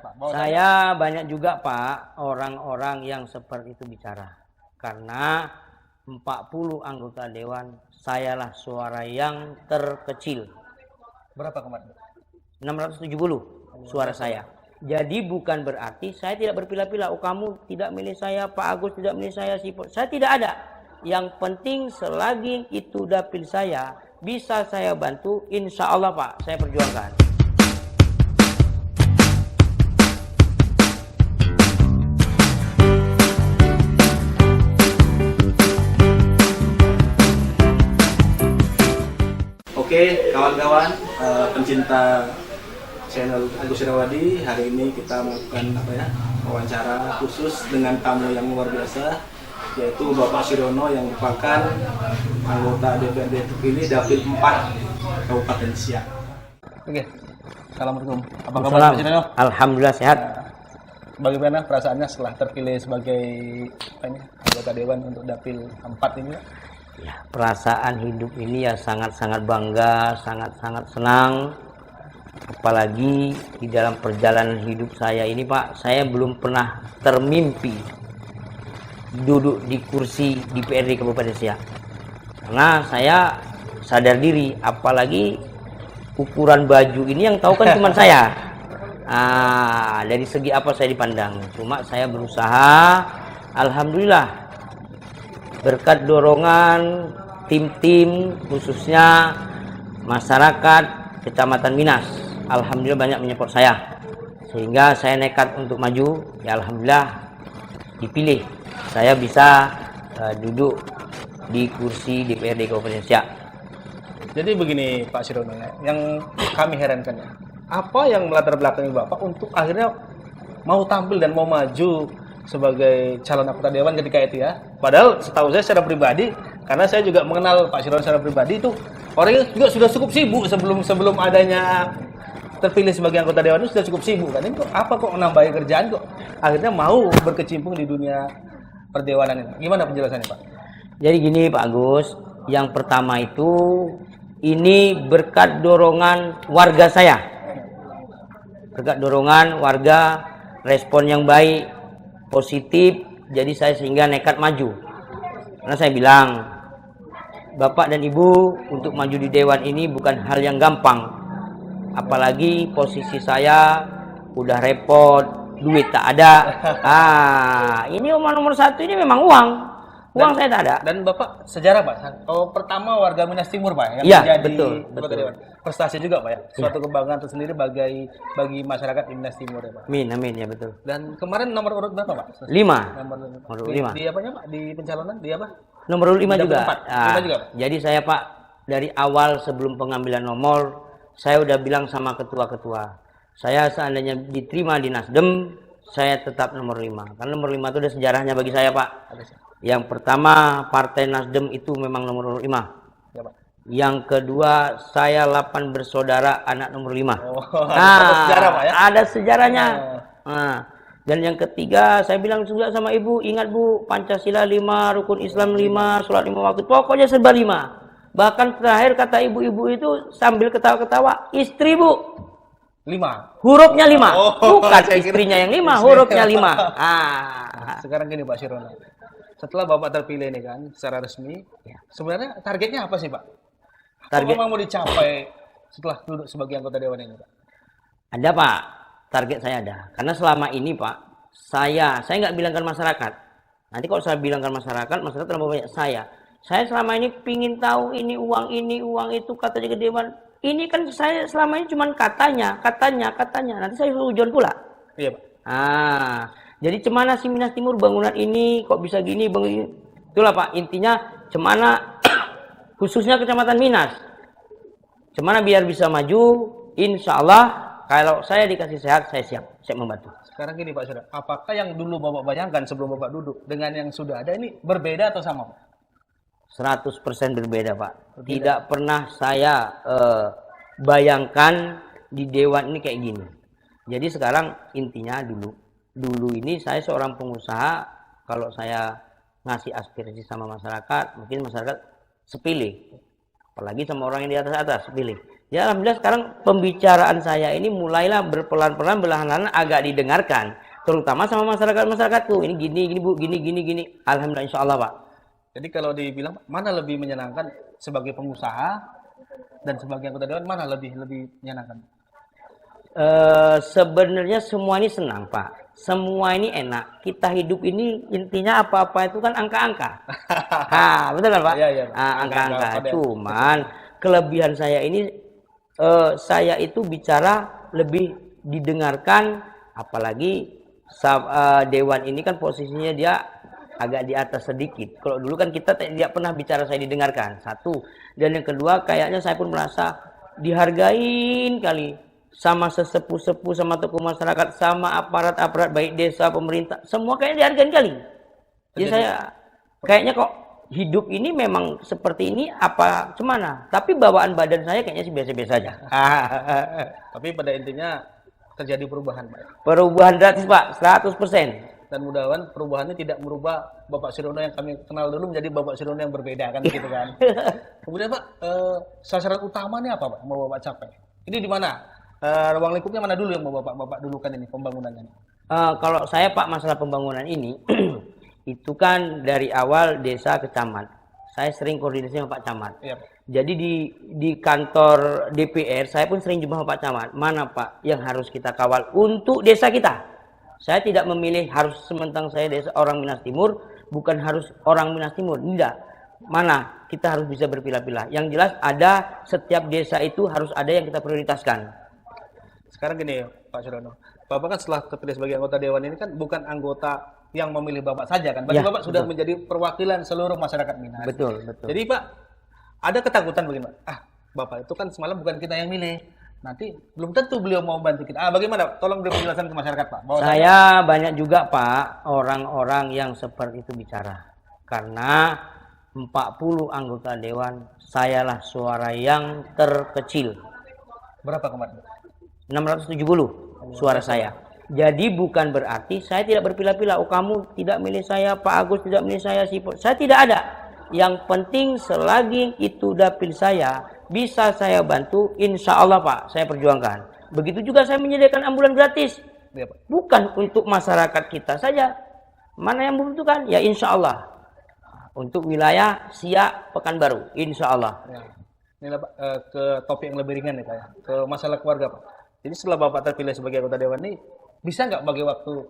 Saya banyak juga Pak orang-orang yang seperti itu bicara. Karena 40 anggota dewan, sayalah suara yang terkecil. Berapa kemarin? 670 suara saya. Jadi bukan berarti saya tidak berpilah-pilah. Oh kamu tidak milih saya, Pak Agus tidak milih saya, saya tidak ada. Yang penting selagi itu dapil saya, bisa saya bantu, insya Allah Pak, saya perjuangkan. Oke, kawan-kawan pencinta channel Agus Irawadi, hari ini kita melakukan wawancara khusus dengan tamu yang luar biasa, yaitu Bapak Sirono yang merupakan anggota DPRD terpilih Dapil 4 Kabupaten Siak. Oke, assalamualaikum. Apa kabar Pak Sirono? Alhamdulillah sehat. Bagaimana perasaannya setelah terpilih sebagai anggota dewan untuk Dapil 4 ini? Ya, perasaan hidup ini ya sangat-sangat bangga, sangat-sangat senang. Apalagi di dalam perjalanan hidup saya ini Pak, saya belum pernah termimpi duduk di kursi DPRD Kabupaten Siak. Karena saya sadar diri, apalagi ukuran baju ini yang tahu kan cuma saya. Dari segi apa saya dipandang. Cuma saya berusaha, alhamdulillah, berkat dorongan tim-tim khususnya masyarakat Kecamatan Minas, alhamdulillah banyak menyupport saya, sehingga saya nekat untuk maju. Ya alhamdulillah dipilih, saya bisa duduk di kursi DPRD Kabupaten Siak. Jadi begini Pak Sirono, yang kami herankan ya, apa yang melatar belakangi Bapak untuk akhirnya mau tampil dan mau maju sebagai calon anggota dewan ketika itu ya? Padahal setahu saya secara pribadi, karena saya juga mengenal Pak Sirono secara pribadi, itu orangnya juga sudah cukup sibuk sebelum adanya terpilih sebagai anggota dewan, itu sudah cukup sibuk kan? Ini kok apa kok menambahi kerjaan kok akhirnya mau berkecimpung di dunia perdewanan ini? Gimana penjelasannya Pak? Jadi gini Pak Agus, yang pertama itu ini berkat dorongan warga saya, berkat dorongan warga, respon yang baik, positif, jadi saya sehingga nekat maju. Karena saya bilang, Bapak dan Ibu, untuk maju di dewan ini bukan hal yang gampang. Apalagi posisi saya udah repot, duit tak ada. Ini nomor satu ini memang uang. Uang saya tak ada. Dan Bapak sejarah Pak, kalau pertama warga Minas Timur Pak yang ya, menjadi betul. dewan. Prestasi juga Pak ya, suatu kebanggaan tersendiri bagi masyarakat di Minas Timur ya Pak. Amin ya betul. Dan kemarin nomor urut berapa Pak? 5. Nomor urut 5. Di apanya Pak? Di pencalonan? Di apa? Nomor urut 5 juga. 5 juga Pak? Jadi saya Pak, dari awal sebelum pengambilan nomor, saya udah bilang sama ketua-ketua, saya seandainya diterima di Nasdem, saya tetap nomor 5. Karena nomor 5 itu ada sejarahnya bagi saya Pak. Yang pertama, Partai Nasdem itu memang nomor urut 5. Ya, Pak. Yang kedua, saya 8 bersaudara anak nomor 5. Ada sejarah Pak ya? Ada sejarahnya. Dan yang ketiga, saya bilang juga sama Ibu, ingat Bu, Pancasila 5, Rukun Islam 5, Sholat 5 waktu, pokoknya serba 5. Bahkan terakhir kata ibu-ibu itu sambil ketawa-ketawa, istri Bu 5. Hurufnya 5. Bukan istrinya yang 5, hurufnya 5. Sekarang gini Pak Sirono, setelah Bapak terpilih ini kan secara resmi, sebenarnya targetnya apa sih Pak? Target apa mau dicapai setelah duduk sebagai anggota dewan ini Pak? Ada Pak, target saya ada. Karena selama ini Pak, saya nggak bilangkan masyarakat. Nanti kalau saya bilangkan masyarakat terlalu banyak saya. Saya selama ini pingin tahu ini uang itu katanya ke dewan. Ini kan saya selama ini cuma katanya. Nanti saya suruh ujian pula. Iya Pak. Jadi cemana sih Minas Timur bangunan ini kok bisa gini, itulah Pak intinya, cemana khususnya Kecamatan Minas, cemana biar bisa maju. Insya Allah kalau saya dikasih sehat, saya siap membantu. Sekarang gini Pak Sirono, apakah yang dulu Bapak bayangkan sebelum Bapak duduk dengan yang sudah ada ini berbeda atau sama Pak? 100% berbeda Pak. Tidak pernah saya bayangkan di dewan ini kayak gini. Jadi sekarang intinya dulu ini saya seorang pengusaha, kalau saya ngasih aspirasi sama masyarakat, mungkin masyarakat sepilih, apalagi sama orang yang di atas sepilih. Ya alhamdulillah sekarang pembicaraan saya ini mulailah berpelan-pelan belahan agak didengarkan, terutama sama masyarakat-masyarakatku. Ini gini Bu, gini. Alhamdulillah insya Allah Pak. Jadi kalau dibilang mana lebih menyenangkan sebagai pengusaha dan sebagai anggota dewan, mana lebih menyenangkan? Sebenarnya semua ini senang Pak, semua ini enak. Kita hidup ini intinya apa-apa itu kan angka-angka. Betul kan Pak? Iya, Pak. Angka-angka. Cuman kelebihan saya ini, saya itu bicara lebih didengarkan, apalagi dewan ini kan posisinya dia agak di atas sedikit. Kalau dulu kan kita tidak pernah bicara saya didengarkan, satu. Dan yang kedua kayaknya saya pun merasa dihargain kali sama sesepuh-sepuh, sama tokoh masyarakat, sama aparat-aparat baik desa, pemerintah, semua kayaknya dihargain kali. Jadi saya kayaknya kok hidup ini memang seperti ini apa cemana, tapi bawaan badan saya kayaknya sih biasa-biasa aja. Tapi pada intinya terjadi perubahan Pak. Perubahan gratis Pak, 100%. Dan mudah-mudahan perubahannya tidak merubah Bapak Sirono yang kami kenal dulu menjadi Bapak Sirono yang berbeda kan gitu kan. Kemudian Pak, sasaran utamanya apa Pak mau Bapak capai? Ini di mana? Ruang lingkupnya mana dulu yang mau Bapak dulukan ini pembangunannya? Kalau saya Pak, masalah pembangunan ini itu kan dari awal desa ke camat. Saya sering koordinasi sama Pak Camat. Iya, Pak. Jadi di kantor DPR saya pun sering jumpa Pak Camat. Mana Pak yang harus kita kawal untuk desa kita? Saya tidak memilih harus sementang saya desa orang Minas Timur, bukan harus orang Minas Timur. Tidak. Mana kita harus bisa berpilah-pilah. Yang jelas ada setiap desa itu harus ada yang kita prioritaskan. Sekarang gini Pak Sirono, Bapak kan setelah terpilih sebagai anggota dewan ini kan bukan anggota yang memilih Bapak saja kan, berarti Ya, Bapak sudah betul. menjadi perwakilan seluruh masyarakat Minas. Betul. Jadi Pak, ada ketakutan begini Pak, Bapak itu kan semalam bukan kita yang milih, nanti belum tentu beliau mau bantu kita. Bagaimana? Tolong beri penjelasan ke masyarakat Pak. Saya banyak juga Pak orang-orang yang seperti itu bicara, karena 40 anggota dewan sayalah suara yang terkecil. Berapa kemarin? 670 suara saya. Jadi bukan berarti saya tidak berpilah-pilah. Oh kamu tidak milih saya, Pak Agus tidak milih saya, saya tidak ada. Yang penting selagi itu dapil saya, bisa saya bantu, insya Allah Pak, saya perjuangkan. Begitu juga saya menyediakan ambulan gratis. Ya, Pak. Bukan untuk masyarakat kita saja. Mana yang membutuhkan? Ya insya Allah. Untuk wilayah Siak, Pekanbaru, insya Allah. Ya. Ini Pak, ke topik yang lebih ringan nih Pak ya, ke masalah keluarga Pak. Jadi setelah Bapak terpilih sebagai anggota dewan ini, bisa nggak bagi waktu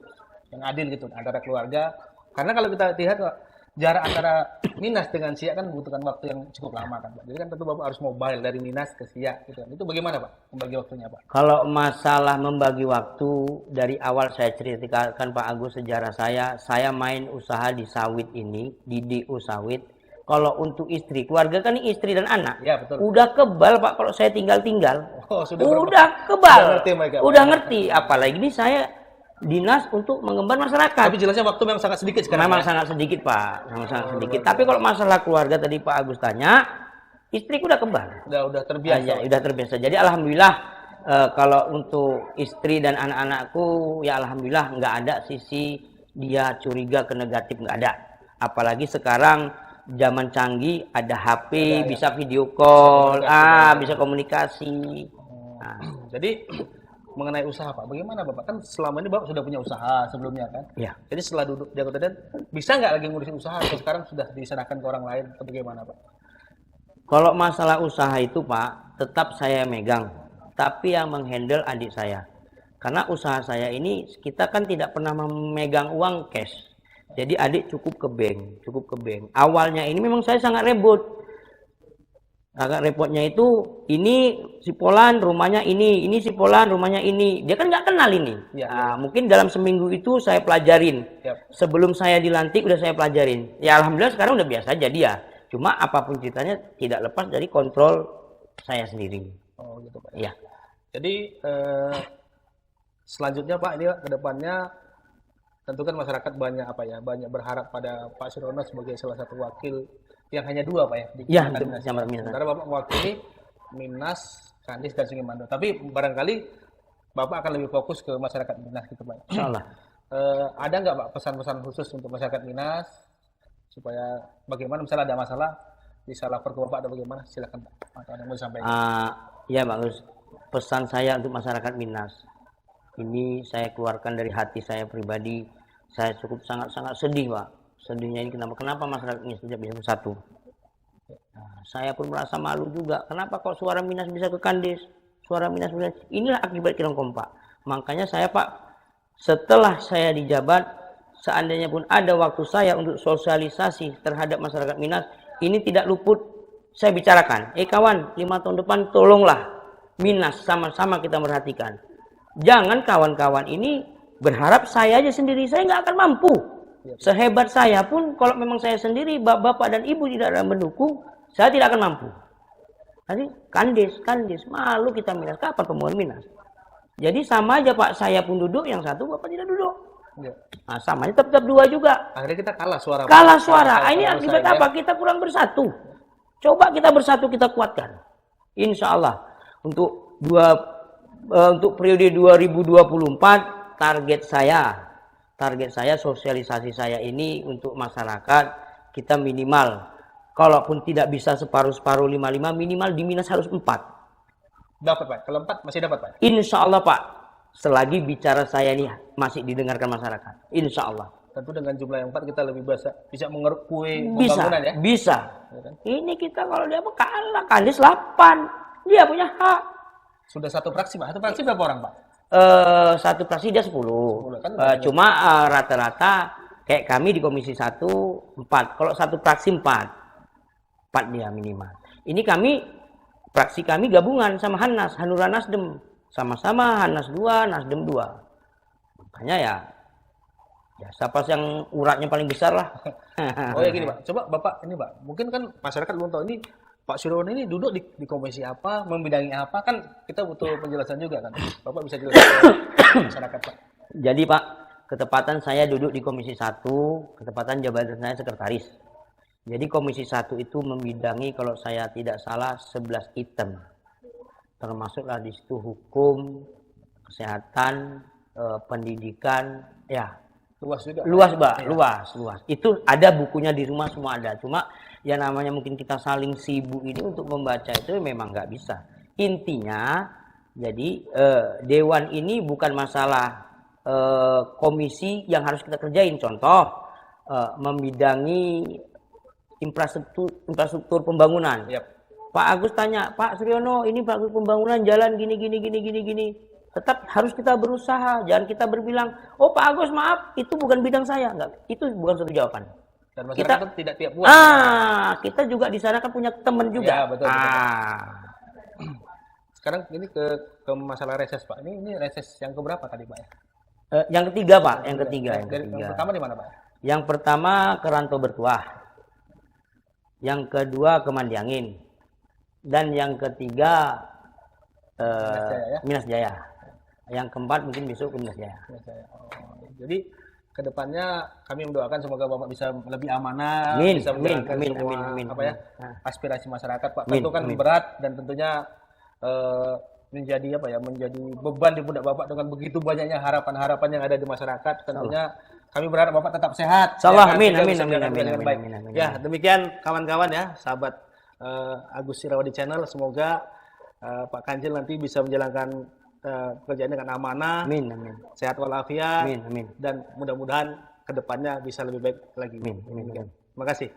yang adil gitu antara keluarga? Karena kalau kita lihat Pak, jarak antara Minas dengan Siak kan membutuhkan waktu yang cukup lama kan Pak. Jadi kan tentu Bapak harus mobile dari Minas ke Siak gitu kan. Itu bagaimana Pak membagi waktunya Pak? Kalau masalah membagi waktu, dari awal saya ceritakan Pak Agus sejarah saya main usaha di sawit ini, di DO sawit. Kalau untuk istri, keluarga kan ini istri dan anak. Ya, betul. Udah kebal Pak kalau saya tinggal-tinggal. Oh, udah kebal. Udah ngerti mereka. Udah ngerti. Apalagi ini saya dinas untuk mengemban masyarakat. Tapi jelasnya waktu memang sangat sedikit sekarang. Memang Pak. sangat sedikit Pak, memang sangat sedikit. Tapi kalau masalah keluarga tadi Pak Agus tanya, istriku udah kebal. Udah terbiasa. Ya, udah terbiasa. Jadi alhamdulillah kalau untuk istri dan anak-anakku ya alhamdulillah nggak ada sisi dia curiga ke negatif, nggak ada. Apalagi sekarang zaman canggih, ada HP, bisa video call, bisa komunikasi. Jadi mengenai usaha Pak, bagaimana Bapak? Kan selama ini Bapak sudah punya usaha sebelumnya kan? Ya. Jadi setelah duduk di anggota dewan, bisa nggak lagi ngurusin usaha atau sekarang sudah diserahkan ke orang lain atau bagaimana Pak? Kalau masalah usaha itu Pak, tetap saya megang. Tapi yang menghandle adik saya. Karena usaha saya ini, kita kan tidak pernah memegang uang cash. Jadi adik cukup ke bank. Awalnya ini memang saya sangat ribut. Agak repotnya itu, ini si Polan rumahnya ini si Polan rumahnya ini. Dia kan nggak kenal ini. Ya. Mungkin dalam seminggu itu saya pelajarin. Yap. Sebelum saya dilantik udah saya pelajarin. Ya alhamdulillah sekarang udah biasa aja dia. Cuma apapun ceritanya tidak lepas dari kontrol saya sendiri. Oh gitu Pak. Ya. Jadi selanjutnya Pak, ini ke depannya tentu kan masyarakat banyak banyak berharap pada Pak Sirono sebagai salah satu wakil yang hanya dua Pak ya di Ya, Minas. Kecamatan Minas. Sementara Bapak mewakili Minas, Kandis dan Sungai Mandau. Tapi barangkali Bapak akan lebih fokus ke masyarakat Minas gitu Pak. Insya Allah. Ada nggak Pak pesan-pesan khusus untuk masyarakat Minas supaya bagaimana misalnya ada masalah bisa lapor ke Bapak atau bagaimana? Silakan Pak. Atau ada yang mau disampaikan. Ya bagus. Pesan saya untuk masyarakat Minas, ini saya keluarkan dari hati saya pribadi. Saya cukup sangat-sangat sedih, Pak. Sedihnya ini kenapa masyarakat Minas tidak bisa bersatu? Nah, saya pun merasa malu juga. Kenapa kok suara Minas bisa ke Kandis? Suara Minas bisa. Inilah akibat kita kompak. Makanya saya, Pak, setelah saya dijabat, seandainya pun ada waktu saya untuk sosialisasi terhadap masyarakat Minas, ini tidak luput saya bicarakan. Kawan, 5 tahun depan tolonglah Minas sama-sama kita perhatikan. Jangan kawan-kawan ini berharap saya aja sendiri, saya nggak akan mampu. Sehebat saya pun, kalau memang saya sendiri, bapak dan ibu tidak ada mendukung, saya tidak akan mampu. Tadi Kandis, malu kita Minas. Kapan pembangunan Minas? Jadi sama aja Pak, saya pun duduk, yang satu bapak tidak duduk. Nah, samanya tetap dua juga. Akhirnya kita kalah suara. Kalah suara. Ini akibat apa? Kita kurang bersatu. Coba kita bersatu, kita kuatkan. Insya Allah untuk periode 2024 target saya sosialisasi saya ini untuk masyarakat kita minimal, kalaupun tidak bisa separuh 55 minimal di Minas harus 4. Dapat Pak, kalau 4 masih dapat Pak? Insya Allah Pak, selagi bicara saya ini masih didengarkan masyarakat, Insya Allah. Tentu dengan jumlah yang 4 kita lebih bisa mengeruk kue Bisa, pembangunan ya? bisa. Ya kan? Ini kita kalau dia kalah, Kandis 8, dia punya hak. Sudah satu fraksi Pak, satu fraksi berapa orang Pak? Satu fraksi dia 10. Kan Cuma rata-rata kayak kami di Komisi 1 4. Kalau satu fraksi 4 dia minimal. Ini fraksi kami gabungan sama Hanura Nasdem. Sama-sama Hanas 2, Nasdem 2. Makanya ya siapa yang uratnya paling besar lah. Oh ya gini Pak, coba Bapak ini Pak, mungkin kan masyarakat belum tahu ini Pak Surono ini duduk di komisi apa, membidangi apa, kan kita butuh penjelasan juga kan. Bapak bisa jelaskan ke masyarakat Pak. Jadi Pak, ketepatan saya duduk di Komisi 1, ketepatan jabatan saya sekretaris. Jadi Komisi 1 itu membidangi kalau saya tidak salah 11 item. Termasuklah di situ hukum, kesehatan, pendidikan, ya. Luas juga. Luas, Mbak, luas. Itu ada bukunya di rumah, semua ada. Cuma ya namanya mungkin kita saling sibuk ini untuk membaca itu memang nggak bisa. Intinya, jadi dewan ini bukan masalah komisi yang harus kita kerjain. Contoh, membidangi infrastruktur pembangunan. Yep. Pak Agus tanya, Pak Suryono, ini Pak Agus pembangunan jalan gini. Tetap harus kita berusaha, jangan kita berbilang, oh Pak Agus maaf, itu bukan bidang saya. Enggak, itu bukan suatu jawaban. Dan masyarakat kita tidak tiap buat. Kita juga di sana kan punya teman juga. Ya, betul. Sekarang ini ke masalah reses Pak. Ini reses yang keberapa tadi Pak ya? Yang ketiga Pak, yang ketiga. Yang pertama di mana Pak? Yang pertama ke Ranto Bertuah. Yang kedua ke Mandiangin. Dan yang ketiga Minas Jaya. Yang keempat mungkin besok ke Minas Jaya. Jadi kedepannya kami mendoakan semoga Bapak bisa lebih amanah, amin, bisa menjalankan aspirasi masyarakat Pak. Tentu kan berat dan tentunya menjadi menjadi beban di pundak Bapak dengan begitu banyaknya harapan-harapan yang ada di masyarakat. Tentunya kami berharap Bapak tetap sehat. Insyaallah, amin. Ya, demikian kawan-kawan ya, sahabat Agus Sirawadi Channel, semoga Pak Kanjil nanti bisa menjalankan pekerjaan dengan amanah, amin. Sehat walafiat, amin. Dan mudah-mudahan kedepannya bisa lebih baik lagi. Amin. Terima kasih.